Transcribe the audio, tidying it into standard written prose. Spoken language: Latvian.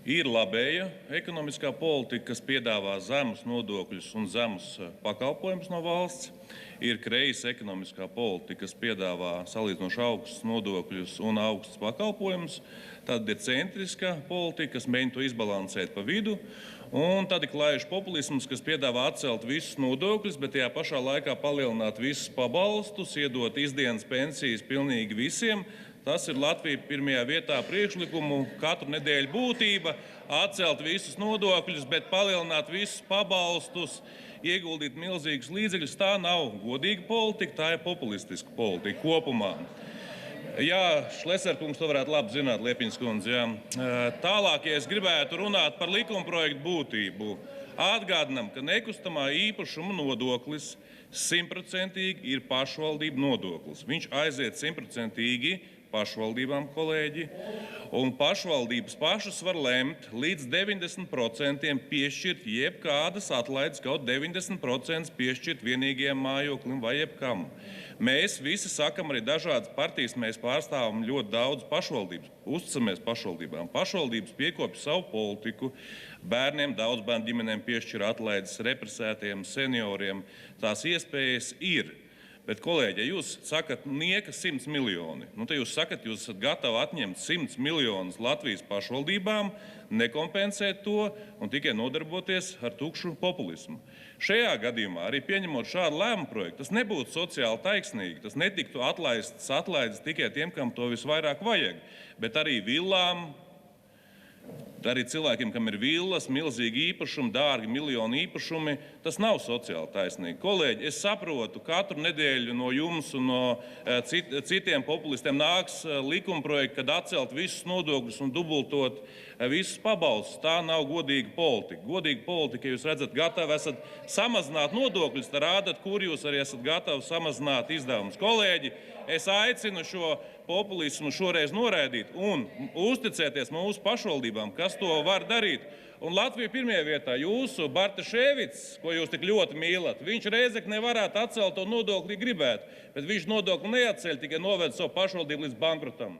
Ir labēja ekonomiskā politika, kas piedāvā zemus nodokļus un zemus pakalpojumus no valsts. Ir kreisa ekonomiskā politika, kas piedāvā salīdzinoši augstus nodokļus un augstus pakalpojumus. Tad ir centriskā politika, kas mēģina to izbalansēt pa vidu. Un tad ir klājuši populisms, kas piedāvā atcelt visus nodokļus, bet tajā pašā laikā palielināt visus pabalstus, iedot izdienas pensijas pilnīgi visiem. Tas ir Latvija pirmajā vietā priekšlikumu, katru nedēļu būtība, atcelt visus nodokļus, bet palielināt visus pabalstus, ieguldīt milzīgus līdzekļus. Tā nav godīga politika, tā ir populistiska politika kopumā. Jā, Šleserkungs to varētu labi zināt, Liepiņas kundze. Jā. Tālāk, ja es gribētu runāt par likumprojektu būtību, atgādinām, ka nekustamā īpašuma nodoklis 100% ir pašvaldību nodoklis. Viņš aiziet 100% pašvaldībām, kolēģi, un pašvaldības pašas var lemt līdz 90% piešķirt jebkādas atlaides, kaut 90% piešķirt vienīgajam mājoklim vai jebkam. Mēs visi sakam, arī dažādas partijas, mēs pārstāvam ļoti daudz pašvaldības, uzticamies pašvaldībām. Pašvaldības piekopja savu politiku, bērniem, daudz bērnu ģimenēm piešķir atlaides, represētiem, senioriem. Tās iespējas ir. Bet, kolēģi, ja jūs sakat nieka 100 miljoni, tad jūs sakat, jūs esat gatavi atņemt 100 miljonus Latvijas pašvaldībām, nekompensēt to un tikai nodarboties ar tukšu populismu. Šajā gadījumā, arī pieņemot šādu lēmumu projektu, tas nebūtu sociāli taisnīgi. Tas netiktu atlaides tikai tiem, kam to visvairāk vajag, bet arī villām, arī cilvēkiem, kam ir villas, milzīgi īpašumi, dārgi miljonu īpašumi, tas nav sociāli taisnīgi. Kolēģi, es saprotu, katru nedēļu no jums un no citiem populistiem nāks likumprojekti, kad atcelt visus nodokļus un dubultot visus pabalstus. Tā nav godīga politika. Godīga politika, ja jūs redzat, gatavi esat samazināt nodokļus, tad rādat, kur jūs arī esat gatavi samazināt izdevumus. Kolēģi, es aicinu šo populismu šoreiz noraidīt un uzticēties mūsu pašvaldībām, kas to var darīt. Un Latvija pirmajā vietā, jūsu Bartaševics, ko jūs tik ļoti mīlat, viņš Rēzeknē varētu atcelt to nodokli, gribētu, bet viņš nodokli neatceļ, tikai noved savu pašvaldību līdz bankrotam.